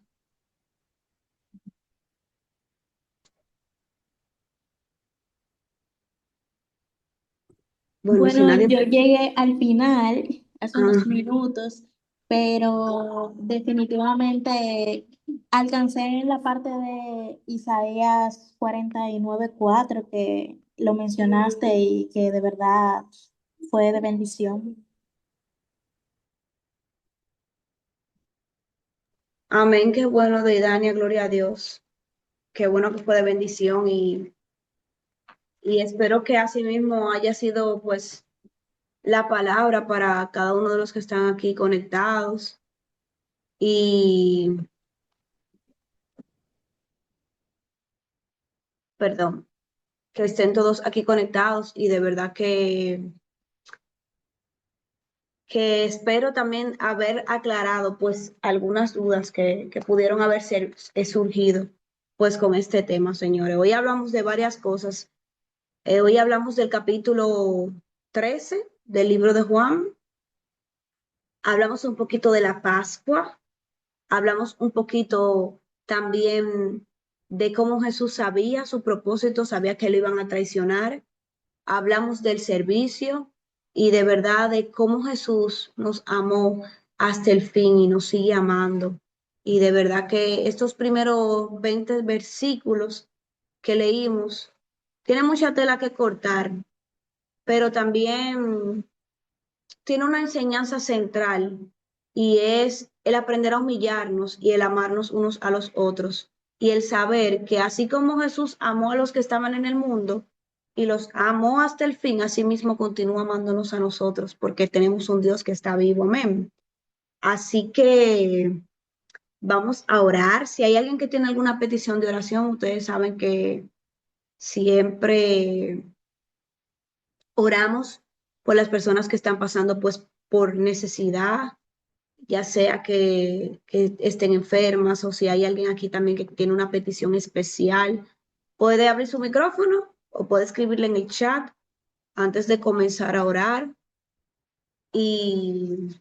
Bueno, si Bueno, nadie... yo llegué al final hace unos Ah, minutos, pero definitivamente alcancé en la parte de Isaías 49:4 que lo mencionaste y que de verdad fue de bendición. amén, qué bueno de Dania, gloria a Dios. Qué bueno que fue de bendición y espero que así mismo haya sido pues la palabra para cada uno de los que están aquí conectados y, perdón, que estén todos aquí conectados y de verdad que espero también haber aclarado pues algunas dudas que pudieron haber surgido pues con este tema, señores. Hoy hablamos de varias cosas. Hoy hablamos del capítulo 13 del libro de Juan. Hablamos un poquito de la Pascua. Hablamos un poquito también de cómo Jesús sabía su propósito, sabía que lo iban a traicionar. Hablamos del servicio y de verdad de cómo Jesús nos amó hasta el fin y nos sigue amando. Y de verdad que estos primeros 20 versículos que leímos tienen mucha tela que cortar, pero también tiene una enseñanza central y es el aprender a humillarnos y el amarnos unos a los otros y el saber que así como Jesús amó a los que estaban en el mundo y los amó hasta el fin, así mismo continúa amándonos a nosotros porque tenemos un Dios que está vivo. Amén. Así que vamos a orar. Si hay alguien que tiene alguna petición de oración, ustedes saben que siempre oramos por las personas que están pasando pues por necesidad, ya sea que estén enfermas o si hay alguien aquí también que tiene una petición especial, puede abrir su micrófono o puede escribirle en el chat antes de comenzar a orar y,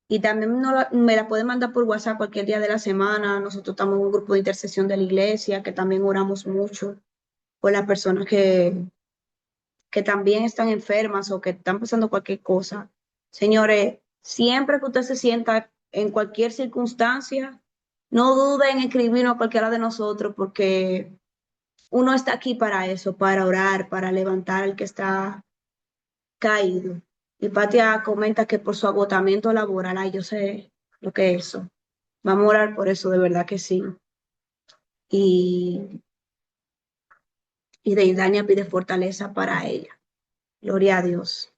y también me la puede mandar por WhatsApp cualquier día de la semana. Nosotros estamos en un grupo de intercesión de la iglesia que también oramos mucho por las personas que también están enfermas o que están pasando cualquier cosa. Señores, siempre que usted se sienta en cualquier circunstancia, no dude en escribirnos a cualquiera de nosotros porque uno está aquí para eso, para orar, para levantar al que está caído. Y Patia comenta que por su agotamiento laboral, ay, yo sé lo que es eso. Vamos a orar por eso, de verdad que sí. Y, y Deidania pide fortaleza para ella. Gloria a Dios.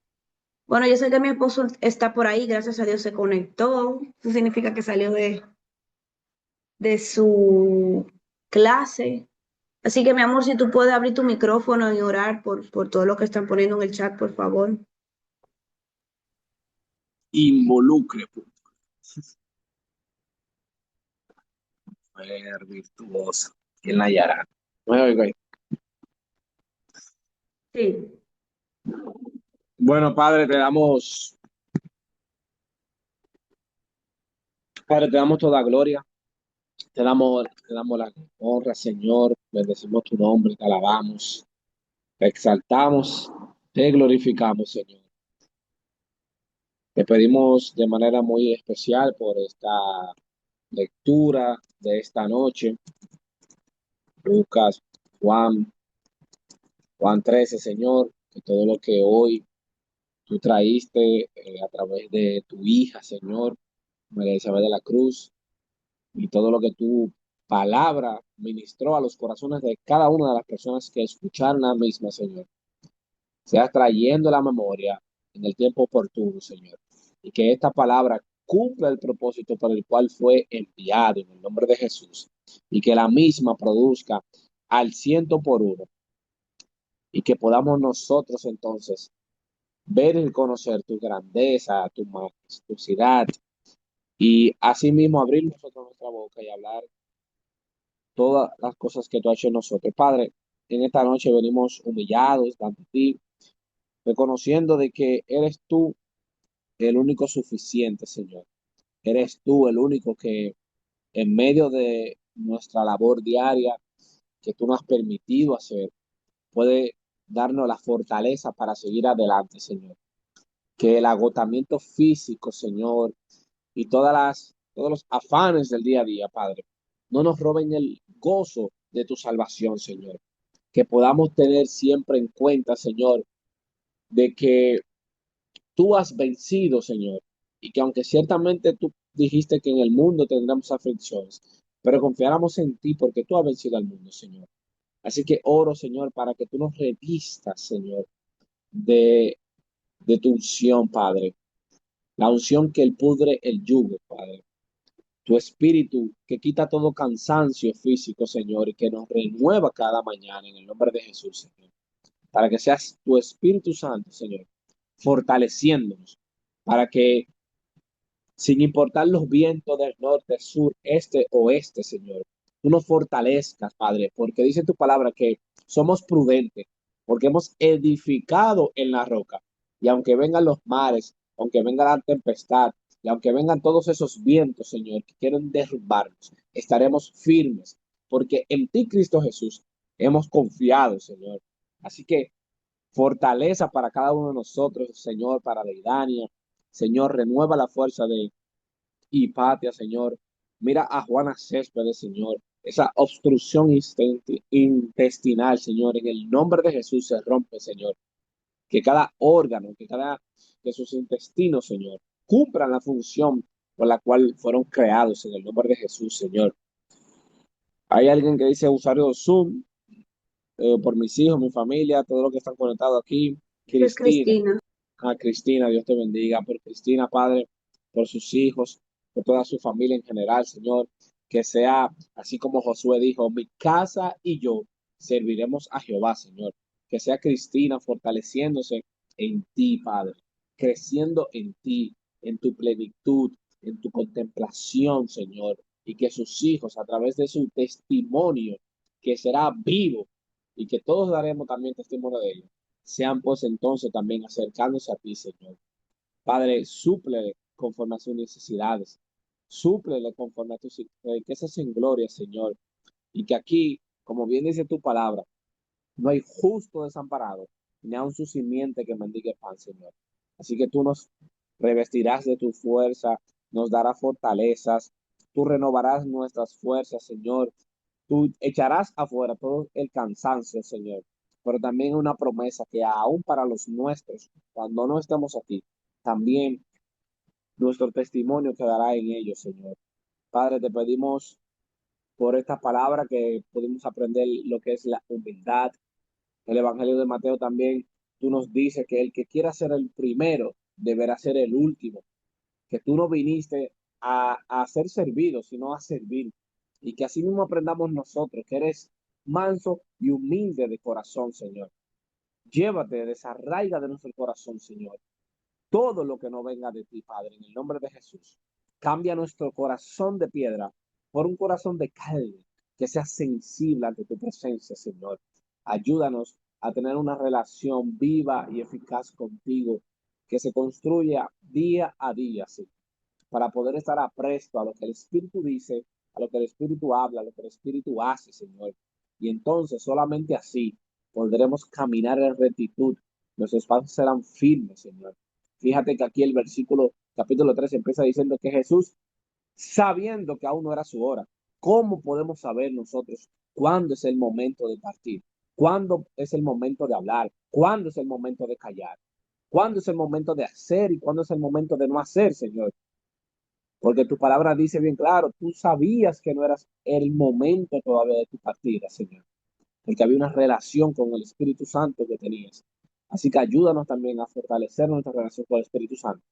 Bueno, yo sé que mi esposo está por ahí, gracias a Dios se conectó. Eso significa que salió de su clase. Así que, mi amor, si tú puedes abrir tu micrófono y orar por todo lo que están poniendo en el chat, por favor. Involucre, punto. Mujer virtuosa. ¿Quién la hallará? Me oigo ahí. Sí. Bueno, Padre, te damos toda gloria, te damos la honra, Señor, bendecimos tu nombre, te alabamos, te exaltamos, te glorificamos, Señor. Te pedimos de manera muy especial por esta lectura de esta noche, Lucas, Juan, Juan 13, Señor, que todo lo que hoy tú traíste a través de tu hija, Señor, María Isabel de la Cruz, y todo lo que tu palabra ministró a los corazones de cada una de las personas que escucharon la misma, Señor. Sea trayendo la memoria en el tiempo oportuno, Señor. Y que esta palabra cumpla el propósito por el cual fue enviado en el nombre de Jesús. Y que la misma produzca al 100 por 1. Y que podamos nosotros entonces ver y conocer tu grandeza, tu majestuosidad. Y asimismo abrir nosotros nuestra boca y hablar todas las cosas que tú has hecho en nosotros. Padre, en esta noche venimos humillados ante ti, reconociendo de que eres tú el único suficiente, Señor. Eres tú el único que en medio de nuestra labor diaria que tú nos has permitido hacer, puede darnos la fortaleza para seguir adelante, Señor. Que el agotamiento físico, Señor, y todos los afanes del día a día, Padre, no nos roben el gozo de tu salvación, Señor. Que podamos tener siempre en cuenta, Señor, de que tú has vencido, Señor, y que aunque ciertamente tú dijiste que en el mundo tendremos aflicciones, pero confiáramos en ti porque tú has vencido al mundo, Señor. Así que oro, Señor, para que tú nos revistas, Señor, de, de tu unción, Padre. La unción que el pudre el yugo, Padre. Tu espíritu que quita todo cansancio físico, Señor, y que nos renueva cada mañana en el nombre de Jesús, Señor. Para que seas tu Espíritu Santo, Señor, fortaleciéndonos, para que sin importar los vientos del norte, sur, este, oeste, Señor, tú nos fortalezcas, Padre, porque dice tu palabra que somos prudentes, porque hemos edificado en la roca. Y aunque vengan los mares, aunque venga la tempestad, Y aunque vengan todos esos vientos, Señor, que quieren derrumbarnos, estaremos firmes, porque en ti, Cristo Jesús, hemos confiado, Señor. Así que fortaleza para cada uno de nosotros, Señor, para Deidania. Señor, renueva la fuerza de Hipatia, Señor. Mira a Juana Céspedes, Señor. Esa obstrucción intestinal, Señor, en el nombre de Jesús se rompe, Señor. Que cada órgano, que cada de sus intestinos, Señor, cumplan la función por la cual fueron creados en el nombre de Jesús, Señor. Hay alguien que dice usuario de Zoom, por mis hijos, mi familia, todos los que están conectados aquí. Es Cristina, Cristina. Cristina, Dios te bendiga. Por Cristina, Padre, por sus hijos, por toda su familia en general, Señor. Que sea así como Josué dijo, mi casa y yo serviremos a Jehová, Señor. Que sea Cristina fortaleciéndose en ti, Padre, creciendo en ti, en tu plenitud, en tu contemplación, Señor. Y que sus hijos, a través de su testimonio, que será vivo, y que todos daremos también testimonio de ello, sean pues entonces también acercándose a ti, Señor. Padre, súplele conforme a sus necesidades, súplele conforme a tus riquezas en gloria, Señor. Y que aquí, como bien dice tu palabra, no hay justo desamparado, ni aun su simiente que mendigue pan, Señor. Así que tú nos revestirás de tu fuerza, nos darás fortalezas, tú renovarás nuestras fuerzas, Señor. Tú echarás afuera todo el cansancio, Señor. Pero también una promesa que aún para los nuestros, cuando no estemos aquí, también nuestro testimonio quedará en ellos, Señor. Padre, te pedimos por esta palabra que pudimos aprender lo que es la humildad. El Evangelio de Mateo también, tú nos dices que el que quiera ser el primero deberá ser el último, que tú no viniste a ser servido, sino a servir. Y que así mismo aprendamos nosotros, que eres manso y humilde de corazón, Señor. Llévate, desarraiga de nuestro corazón, Señor, todo lo que no venga de ti, Padre, en el nombre de Jesús. Cambia nuestro corazón de piedra por un corazón de carne, que sea sensible ante tu presencia, Señor. Ayúdanos a tener una relación viva y eficaz contigo, que se construya día a día, Señor, para poder estar apresto a lo que el Espíritu dice, a lo que el Espíritu habla, a lo que el Espíritu hace, Señor. Y entonces solamente así podremos caminar en rectitud. Nuestros pasos serán firmes, Señor. Fíjate que aquí el versículo, capítulo 3, empieza diciendo que Jesús, sabiendo que aún no era su hora, ¿cómo podemos saber nosotros cuándo es el momento de partir? ¿Cuándo es el momento de hablar? ¿Cuándo es el momento de callar? ¿Cuándo es el momento de hacer y cuándo es el momento de no hacer, Señor? Porque tu palabra dice bien claro, tú sabías que no eras el momento todavía de tu partida, Señor, porque había una relación con el Espíritu Santo que tenías. Así que ayúdanos también a fortalecer nuestra relación con el Espíritu Santo,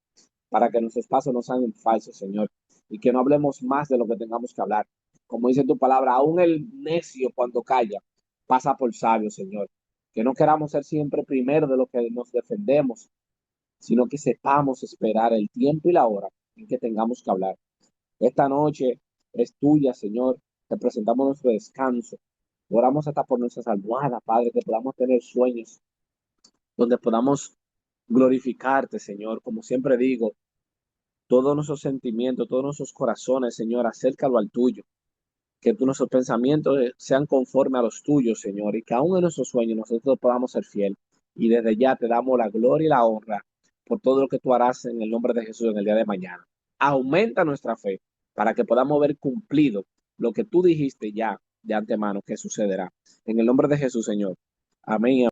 para que nuestros pasos no sean en falso, Señor, y que no hablemos más de lo que tengamos que hablar. Como dice tu palabra, aún el necio cuando calla pasa por sabio, Señor. Que no queramos ser siempre primero de lo que nos defendemos, sino que sepamos esperar el tiempo y la hora en que tengamos que hablar. Esta noche es tuya, Señor. Te presentamos nuestro descanso. Oramos hasta por nuestras almohadas, Padre, que podamos tener sueños donde podamos glorificarte, Señor. Como siempre digo, todos nuestros sentimientos, todos nuestros corazones, Señor, acércalo al tuyo. Que nuestros pensamientos sean conforme a los tuyos, Señor, y que aún en nuestros sueños nosotros podamos ser fiel. Y desde ya te damos la gloria y la honra por todo lo que tú harás en el nombre de Jesús en el día de mañana. Aumenta nuestra fe para que podamos ver cumplido lo que tú dijiste ya de antemano que sucederá. En el nombre de Jesús, Señor. Amén.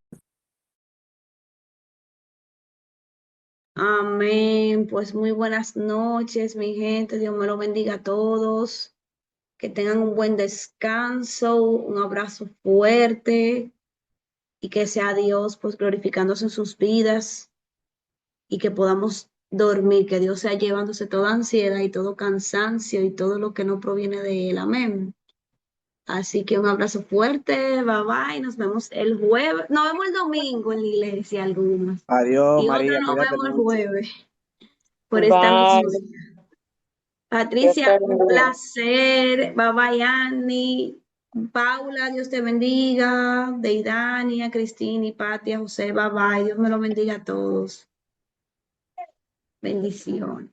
Amén. Pues muy buenas noches, mi gente. Dios me lo bendiga a todos. Que tengan un buen descanso, un abrazo fuerte y que sea Dios pues glorificándose en sus vidas y que podamos dormir, que Dios sea llevándose toda ansiedad y todo cansancio y todo lo que no proviene de Él. Amén. Así que un abrazo fuerte, bye bye, nos vemos el jueves, nos vemos el domingo en la iglesia algunos Adiós, y otros María. nos Cuídate vemos el mucho. jueves por esta Bye. misma vía. Dios Patricia, te un bendiga. placer, bye bye Annie, Paula, Dios te bendiga, Deidania, Cristina y Patia, José, bye bye, Dios me lo bendiga a todos. Bendición.